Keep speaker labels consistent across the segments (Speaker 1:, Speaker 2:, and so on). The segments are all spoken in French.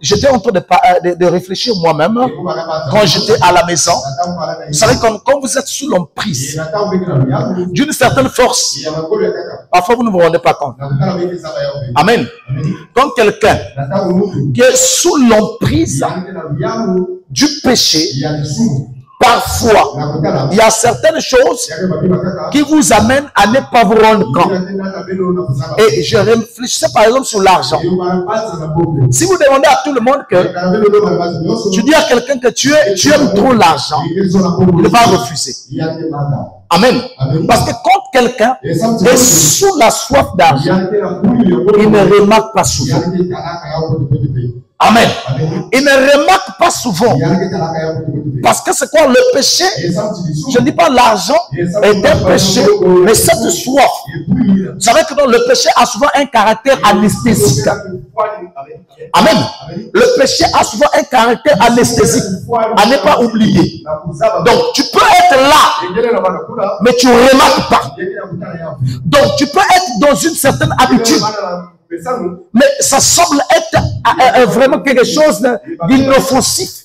Speaker 1: J'étais en train de réfléchir moi-même quand j'étais à la maison. Vous savez, quand vous êtes sous l'emprise d'une certaine force, parfois vous ne vous rendez pas compte. Amen. Quand quelqu'un qui est sous l'emprise du péché, parfois, il y a certaines choses qui vous amènent à ne pas vous rendre compte. Et je réfléchissais par exemple sur l'argent. Si vous demandez à tout le monde que tu dis à quelqu'un que tu aimes trop l'argent, il va refuser. Amen. Parce que quand quelqu'un est sous la soif d'argent, il ne remarque pas souvent. Amen. Il ne remarque pas souvent. Parce que c'est quoi le péché? Je ne dis pas l'argent est un péché, mais cette soif. Vous savez que non, le péché a souvent un caractère anesthésique. Amen. Le péché a souvent un caractère anesthésique. À ne pas oublier. Donc tu peux être là, mais tu ne remarques pas. Donc tu peux être dans une certaine habitude, mais ça semble être vraiment quelque chose d'inoffensif.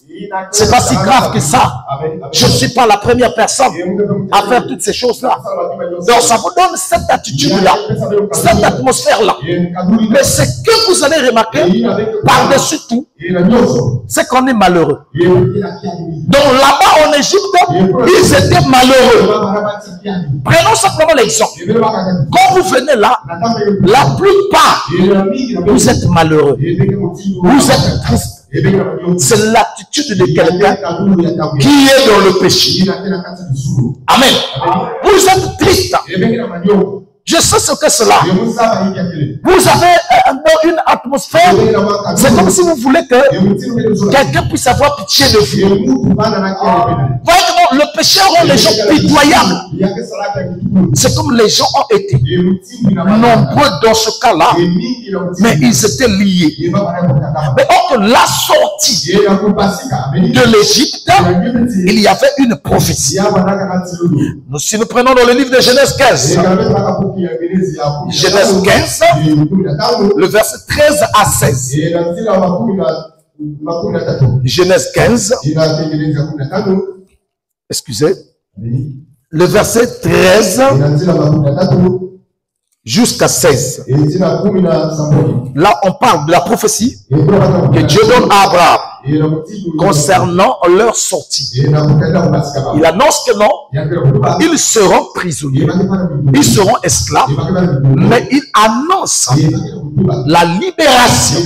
Speaker 1: C'est pas si grave que ça. Je ne suis pas la première personne à faire toutes ces choses-là. Donc ça vous donne cette attitude-là, cette atmosphère-là. Mais ce que vous allez remarquer, par-dessus tout, c'est qu'on est malheureux. Donc là-bas en Égypte, ils étaient malheureux. Prenons simplement l'exemple. Quand vous venez là, la plupart, vous êtes malheureux. Vous êtes triste. C'est l'attitude de quelqu'un qui est dans le péché. Amen. Vous êtes triste. Je sais ce que c'est là. Vous avez une atmosphère. C'est comme si vous voulez que quelqu'un puisse avoir pitié de vous. Voyez comment le péché rend les gens pitoyables. C'est comme les gens ont été nombreux dans ce cas-là, mais ils étaient liés. Mais or que la sortie de l'Égypte, il y avait une prophétie. Si nous prenons dans le livre de Genèse 15, Genèse 15, le verset 13 à 16. Genèse 15, excusez, le verset 13 jusqu'à 16. Là, on parle de la prophétie que Dieu donne à Abraham concernant leur sortie. Il annonce que non, ils seront prisonniers, ils seront esclaves, mais il annonce la libération.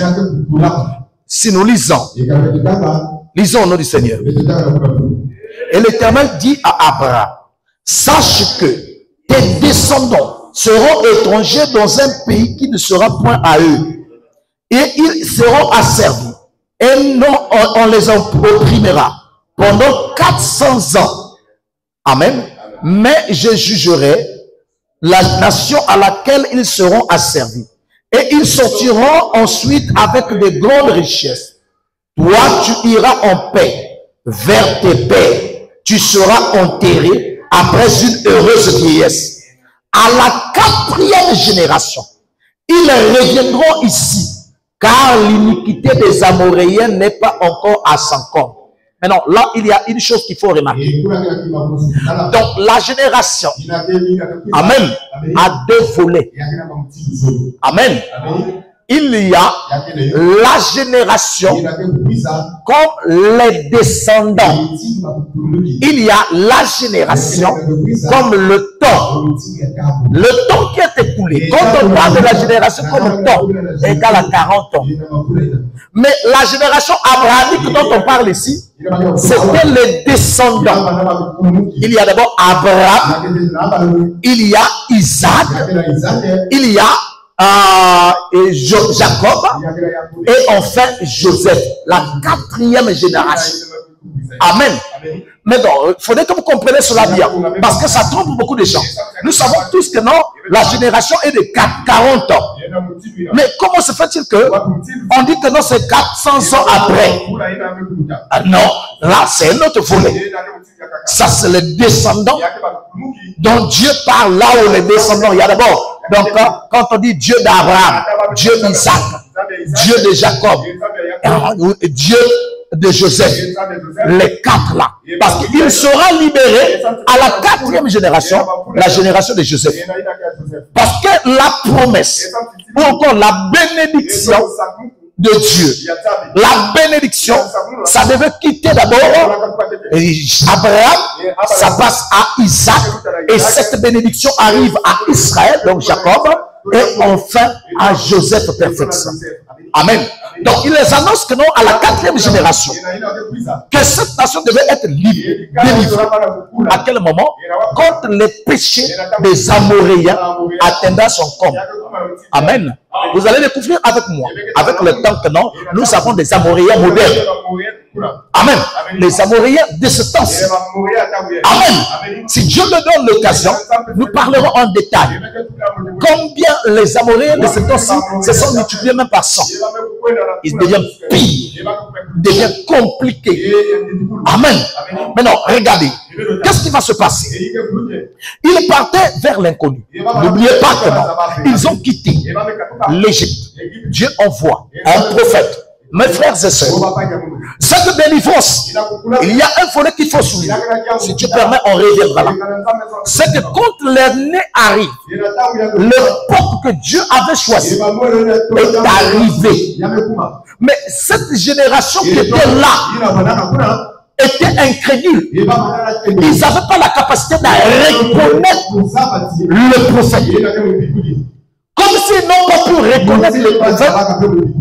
Speaker 1: Si nous lisons au nom du Seigneur. Et l'Éternel dit à Abraham, sache que tes descendants seront étrangers dans un pays qui ne sera point à eux, et ils seront asservis, et non on les opprimera pendant 400 ans. Amen. Mais je jugerai la nation à laquelle ils seront asservis, et ils sortiront ensuite avec de grandes richesses. Toi, tu iras en paix vers tes pères, tu seras enterré après une heureuse vieillesse. À la 4e génération, ils reviendront ici, car l'iniquité des Amoréens n'est pas encore à 50. Maintenant, là, il y a une chose qu'il faut remarquer. Donc, la génération, amen, a 2 volets. Amen. Il y a la génération comme les descendants. Il y a la génération comme le temps. Le temps qui est écoulé. Quand on parle de la génération comme temps, égale à 40 ans. Mais la génération abrahamique dont on parle ici, c'était les descendants. Il y a d'abord Abraham, il y a Isaac, il y a Jacob et enfin Joseph, la 4e génération. Amen. Mais bon, il faudrait que vous compreniez cela bien, parce que ça trompe beaucoup de gens. Nous savons tous que non, la génération est de 40 ans. Mais comment se fait-il que on dit que non, c'est 400 ans après? Non, là c'est un autre volet. Ça c'est les descendants dont Dieu parle là où les descendants. Il y a d'abord Donc, quand on dit Dieu d'Abraham, Dieu d'Isaac, Dieu de Jacob, Dieu de Joseph, les quatre là, parce qu'il sera libéré à la 4e génération, la génération de Joseph. Parce que la promesse, ou encore la bénédiction de Dieu, la bénédiction, ça devait quitter d'abord Abraham, ça passe à Isaac, et cette bénédiction arrive à Israël, donc Jacob, et enfin à Joseph perfection. Amen. Donc il les annonce que non, à la 4e génération, que cette nation devait être libre, délivrée. À quel moment? Quand les péchés des Amoréens atteindront son comble. Amen. Vous allez découvrir avec moi, avec le temps que non, nous avons des Amoréens modernes. Amen. Les Amoréens de ce temps-ci. Amen. Si Dieu me donne l'occasion, nous parlerons en détail. Combien les Amoréens de ce temps-ci se sont multipliés même par 100. Ils deviennent pires, ils deviennent compliqués. Amen. Maintenant, regardez. Qu'est-ce qui va se passer? Ils partaient vers l'inconnu. N'oubliez pas que non, ils ont quitté l'Égypte. Dieu envoie un prophète. Mes frères et sœurs, cette délivrance, il y a un volet qu'il faut souligner. Si tu permets, on reviendra là. C'est que quand l'aîné arrive, l'époque que Dieu avait choisie est arrivée. Mais cette génération qui était là étaient incrédules. Ils n'avaient pas la capacité de reconnaître le prophète. Comme s'ils n'ont pas pu reconnaître le prophète,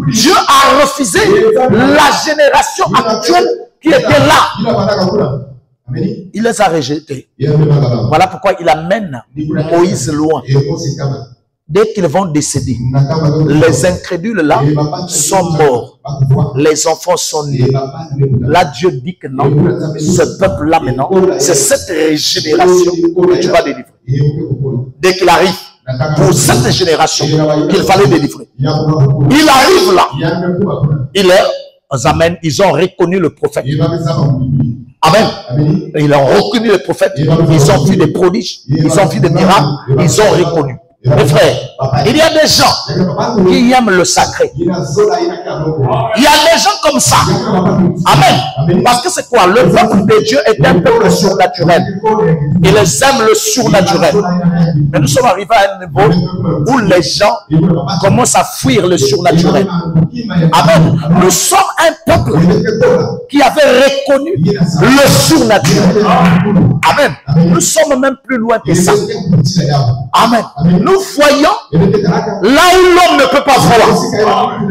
Speaker 1: Dieu a refusé la génération actuelle qui était là. Il les a rejetés. Voilà pourquoi il amène Moïse loin. Dès qu'ils vont décéder, les incrédules là sont morts. Les enfants sont nés. Là, Dieu dit que non, ce peuple-là maintenant, c'est cette génération que tu vas délivrer. Dès qu'il arrive, pour cette génération qu'il fallait délivrer. Il arrive là. Il les amène, ils ont reconnu le prophète. Amen. Ils ont reconnu le prophète. Ils ont vu des prodiges. Ils ont vu des miracles. Ils ont reconnu. Mes frères, il y a des gens qui aiment le sacré. Il y a des gens comme ça. Amen. Parce que c'est quoi? Le peuple de Dieu est un peuple surnaturel. Ils aiment le surnaturel. Mais nous sommes arrivés à un niveau où les gens commencent à fuir le surnaturel. Amen. Nous sommes un peuple qui avait reconnu le surnaturel. Amen. Nous sommes même plus loin que ça. Amen. Nous voyons là où l'homme ne peut pas voir.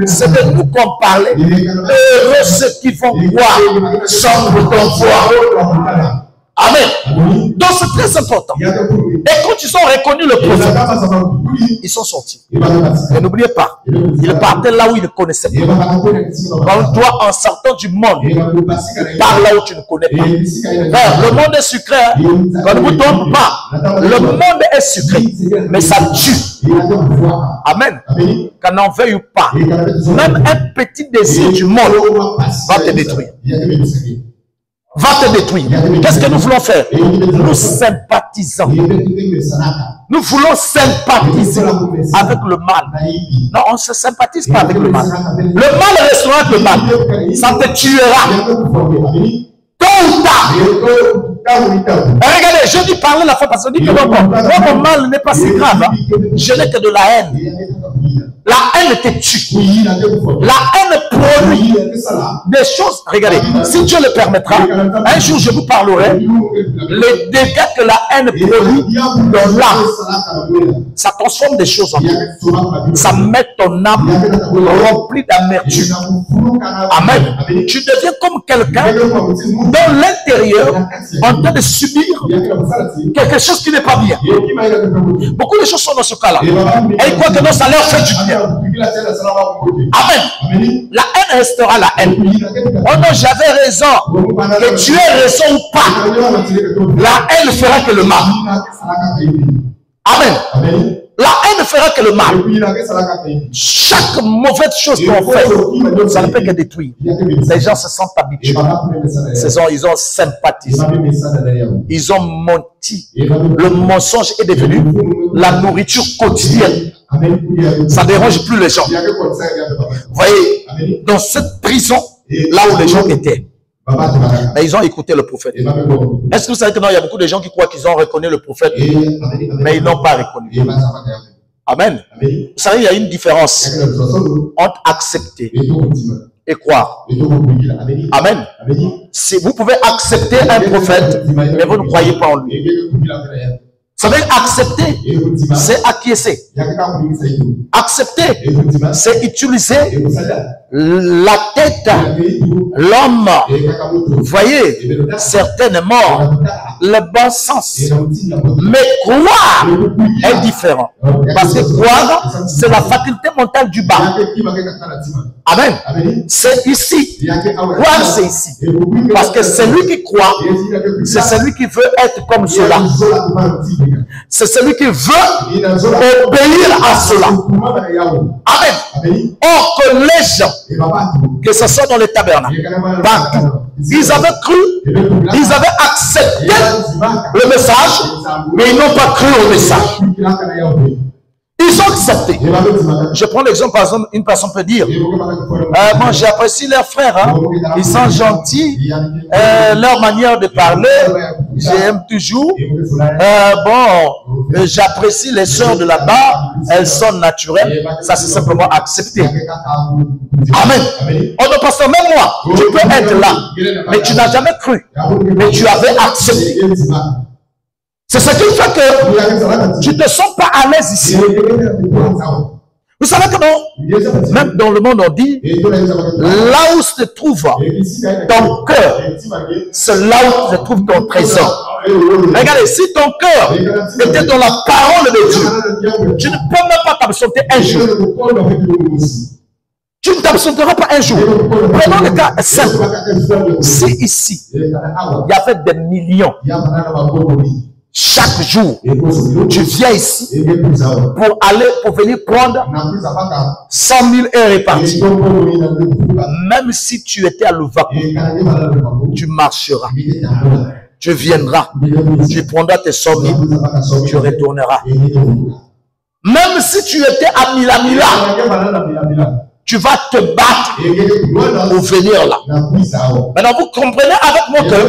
Speaker 1: C'est de nous qu'on parlait. Heureux ceux qui vont voir sans qu'on voit. Amen. Donc c'est très important. Et quand ils ont reconnu le prophète, ils sont sortis. Et n'oubliez pas, ils partaient là où ils ne connaissaient pas. Quand toi, en sortant du monde, par là où tu ne connais pas. Le monde est sucré. Quand ne vous trompe pas, le monde est sucré. Mais ça tue. Amen. Qu'on n'en veuille pas. Même un petit désir du monde va te détruire. Va te détruire. Qu'est-ce que nous voulons faire? Nous sympathisons. Nous voulons sympathiser avec le mal. Non, on ne se sympathise pas avec le mal. Le mal restera avec le mal. Ça te tuera. Tôt ou tard. Regardez, je dis parler la fois parce que je dis que mon mal n'est pas si grave. Hein. Je n'ai que de la haine. La haine te tue. La haine produit des choses. Regardez, si Dieu le permettra, un jour je vous parlerai les dégâts que la haine produit dans l'âme. Ça transforme des choses en toi. Ça met ton âme remplie d'amertume. Amen. Tu deviens comme quelqu'un dans l'intérieur en train de subir quelque chose qui n'est pas bien. Beaucoup de choses sont dans ce cas-là. Et ils croient que non, ça leur fait du bien. Amen. La haine restera la haine. Oh non, j'avais raison. Que tu aies raison ou pas, la haine fera que le mal. Amen. La haine fera que le mal. Chaque mauvaise chose qu'on fait, ça ne peut que détruire. Les gens se sentent habitués. Ils ont sympathisé. Ils ont menti. Le mensonge est devenu la nourriture quotidienne. Ça ne dérange plus les gens. Vous voyez, dans cette prison, là où les gens étaient, mais ils ont écouté le prophète. Est-ce que vous savez que non, il y a beaucoup de gens qui croient qu'ils ont reconnu le prophète, mais ils n'ont pas reconnu. Amen. Vous savez, il y a une différence entre accepter et croire. Amen. Si vous pouvez accepter un prophète, mais vous ne croyez pas en lui. Vous savez, accepter, c'est acquiescer. Accepter, c'est utiliser la tête, l'homme. Vous voyez, certainement, le bon sens. Mais croire est différent. Parce que croire, c'est la faculté mentale du bas. Amen. C'est ici. Croire, c'est ici. Parce que celui qui croit, c'est celui qui veut être comme cela. C'est celui qui veut obéir à cela. Amen. Or que les gens, que ce soit dans les tabernacles, partout, ils avaient cru, ils avaient accepté le message, mais ils n'ont pas cru au message. Ils ont accepté. Je prends l'exemple, par exemple, une personne peut dire, moi j'apprécie leurs frères, hein. Ils sont gentils, leur manière de parler, j'aime toujours. J'apprécie les sœurs de là-bas, elles sont naturelles. Ça c'est simplement accepter. Amen. Oh non, pasteur, même moi, tu peux être là, mais tu n'as jamais cru, mais tu avais accepté. C'est ce qui fait que tu ne te sens pas à l'aise ici. Vous savez que non, même dans le monde on dit, là où se trouve ton cœur, c'est là où se trouve ton trésor. Regardez, si ton cœur était dans la parole de Dieu, tu ne peux même pas t'absenter un jour. Tu ne t'absenteras pas un jour. Prenons le cas simple. Si ici, il y avait des millions, chaque jour, tu viens ici pour venir prendre 100 000 et répartir. Même si tu étais à Louvaco, tu marcheras. Tu viendras. Tu prendras tes 100 000. Tu retourneras. Même si tu étais à Milamila, tu vas te battre pour venir là. Maintenant, vous comprenez avec mon cœur